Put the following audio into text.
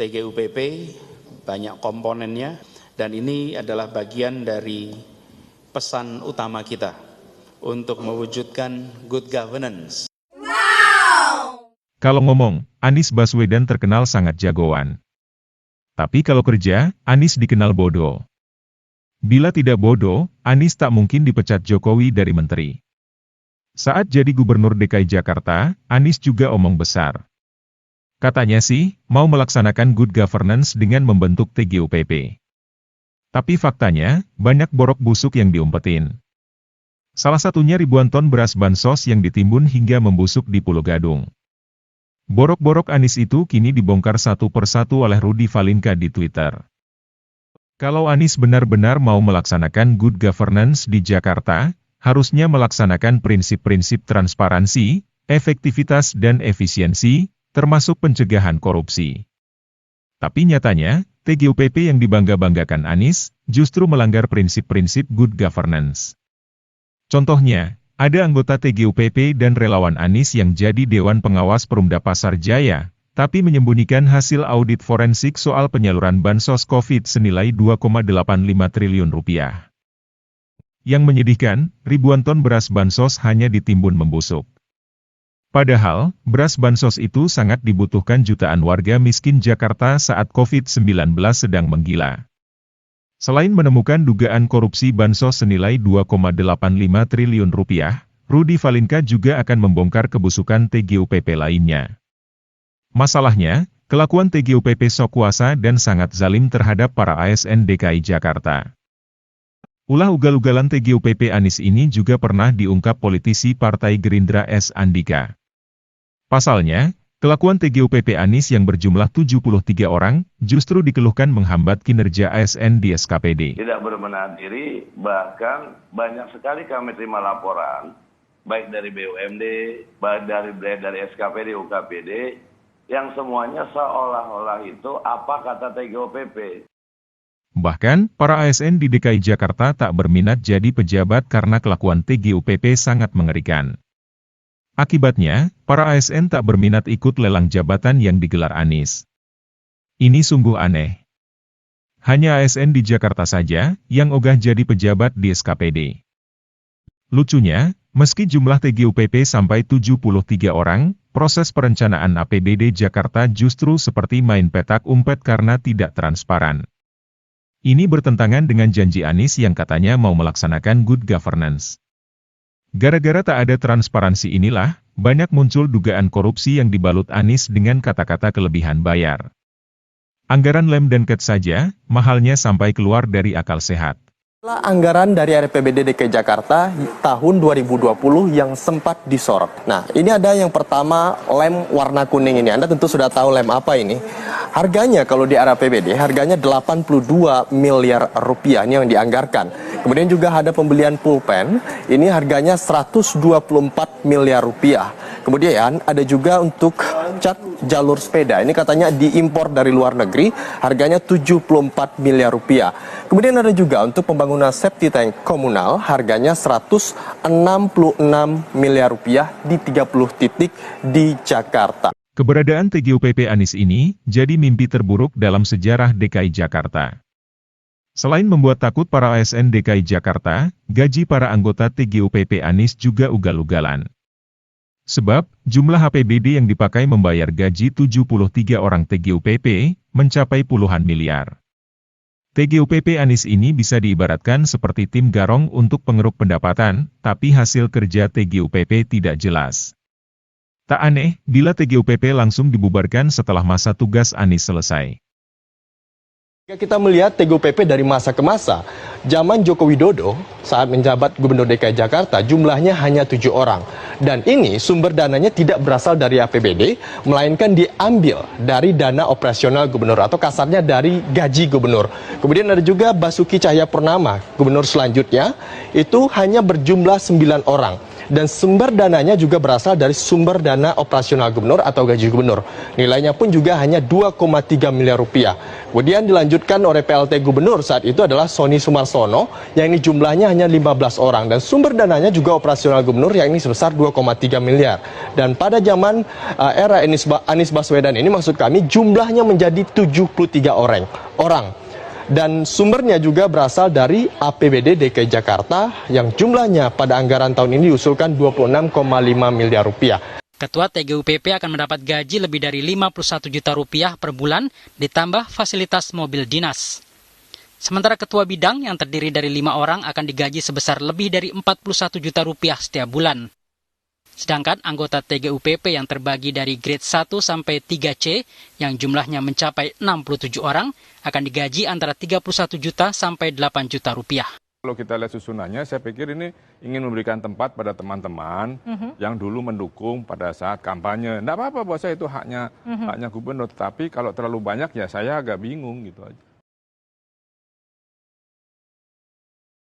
TGUPP banyak komponennya, dan ini adalah bagian dari pesan utama kita untuk mewujudkan good governance. Kalau ngomong, Anies Baswedan terkenal sangat jagoan. Tapi kalau kerja, Anies dikenal bodoh. Bila tidak bodoh, Anies tak mungkin dipecat Jokowi dari menteri. Saat jadi Gubernur DKI Jakarta, Anies juga omong besar. Katanya sih, mau melaksanakan good governance dengan membentuk TGUPP. Tapi faktanya, banyak borok busuk yang diumpetin. Salah satunya ribuan ton beras bansos yang ditimbun hingga membusuk di Pulau Gadung. Borok-borok Anies itu kini dibongkar satu persatu oleh Rudy Valinka di Twitter. Kalau Anies benar-benar mau melaksanakan good governance di Jakarta, harusnya melaksanakan prinsip-prinsip transparansi, efektivitas dan efisiensi, termasuk pencegahan korupsi. Tapi nyatanya, TGUPP yang dibangga-banggakan Anies, justru melanggar prinsip-prinsip good governance. Contohnya, ada anggota TGUPP dan relawan Anies yang jadi Dewan Pengawas Perumda Pasar Jaya, tapi menyembunyikan hasil audit forensik soal penyaluran bansos COVID senilai 2,85 triliun rupiah. Yang menyedihkan, ribuan ton beras bansos hanya ditimbun membusuk. Padahal, beras bansos itu sangat dibutuhkan jutaan warga miskin Jakarta saat COVID-19 sedang menggila. Selain menemukan dugaan korupsi bansos senilai 2,85 triliun rupiah, Rudy Valinka juga akan membongkar kebusukan TGUPP lainnya. Masalahnya, kelakuan TGUPP sok kuasa dan sangat zalim terhadap para ASN DKI Jakarta. Ulah ugal-ugalan TGUPP Anies ini juga pernah diungkap politisi Partai Gerindra S. Andika. Pasalnya, kelakuan TGUPP Anies yang berjumlah 73 orang, justru dikeluhkan menghambat kinerja ASN di SKPD. Tidak berbenah diri, bahkan banyak sekali kami terima laporan, baik dari BUMD, baik dari SKPD, UKPD, yang semuanya seolah-olah itu apa kata TGUPP. Bahkan, para ASN di DKI Jakarta tak berminat jadi pejabat karena kelakuan TGUPP sangat mengerikan. Akibatnya, para ASN tak berminat ikut lelang jabatan yang digelar Anies. Ini sungguh aneh. Hanya ASN di Jakarta saja, yang ogah jadi pejabat di SKPD. Lucunya, meski jumlah TGUPP sampai 73 orang, proses perencanaan APBD Jakarta justru seperti main petak umpet karena tidak transparan. Ini bertentangan dengan janji Anies yang katanya mau melaksanakan good governance. Gara-gara tak ada transparansi inilah, banyak muncul dugaan korupsi yang dibalut Anies dengan kata-kata kelebihan bayar. Anggaran lem dan ket saja, mahalnya sampai keluar dari akal sehat. Anggaran dari RPBD DKI Jakarta tahun 2020 yang sempat disorot. Nah, ini ada yang pertama lem warna kuning ini. Anda tentu sudah tahu lem apa ini. Harganya kalau di RPBD, harganya 82 miliar rupiah ini yang dianggarkan. Kemudian juga ada pembelian pulpen, ini harganya 124 miliar rupiah. Kemudian ada juga untuk cat jalur sepeda, ini katanya diimpor dari luar negeri, harganya 74 miliar rupiah. Kemudian ada juga untuk pembangunan septic tank komunal, harganya 166 miliar rupiah di 30 titik di Jakarta. Keberadaan TGUPP Anies ini jadi mimpi terburuk dalam sejarah DKI Jakarta. Selain membuat takut para ASN DKI Jakarta, gaji para anggota TGUPP Anies juga ugal-ugalan. Sebab, jumlah APBD yang dipakai membayar gaji 73 orang TGUPP, mencapai puluhan miliar. TGUPP Anies ini bisa diibaratkan seperti tim garong untuk pengeruk pendapatan, tapi hasil kerja TGUPP tidak jelas. Tak aneh, bila TGUPP langsung dibubarkan setelah masa tugas Anies selesai. Jika kita melihat TGUPP dari masa ke masa, zaman Joko Widodo saat menjabat Gubernur DKI Jakarta jumlahnya hanya 7 orang. Dan ini sumber dananya tidak berasal dari APBD, melainkan diambil dari dana operasional gubernur atau kasarnya dari gaji gubernur. Kemudian ada juga Basuki Cahayapurnama, gubernur selanjutnya, itu hanya berjumlah 9 orang. Dan sumber dananya juga berasal dari sumber dana operasional gubernur atau gaji gubernur. Nilainya pun juga hanya 2,3 miliar rupiah. Kemudian dilanjutkan oleh PLT gubernur saat itu adalah Sony Sumarsono, yang ini jumlahnya hanya 15 orang. Dan sumber dananya juga operasional gubernur, yang ini sebesar 2,3 miliar. Dan pada zaman era Anies Baswedan ini, maksud kami jumlahnya menjadi 73 orang. Dan sumbernya juga berasal dari APBD DKI Jakarta yang jumlahnya pada anggaran tahun ini diusulkan 26,5 miliar rupiah. Ketua TGUPP akan mendapat gaji lebih dari 51 juta rupiah per bulan ditambah fasilitas mobil dinas. Sementara ketua bidang yang terdiri dari 5 orang akan digaji sebesar lebih dari 41 juta rupiah setiap bulan. Sedangkan anggota TGUPP yang terbagi dari grade 1 sampai 3C yang jumlahnya mencapai 67 orang akan digaji antara 31 juta sampai 8 juta rupiah. Kalau kita lihat susunannya, saya pikir ini ingin memberikan tempat pada teman-teman yang dulu mendukung pada saat kampanye. Tidak apa-apa buat saya, itu haknya gubernur. Tapi kalau terlalu banyak ya saya agak bingung gitu aja.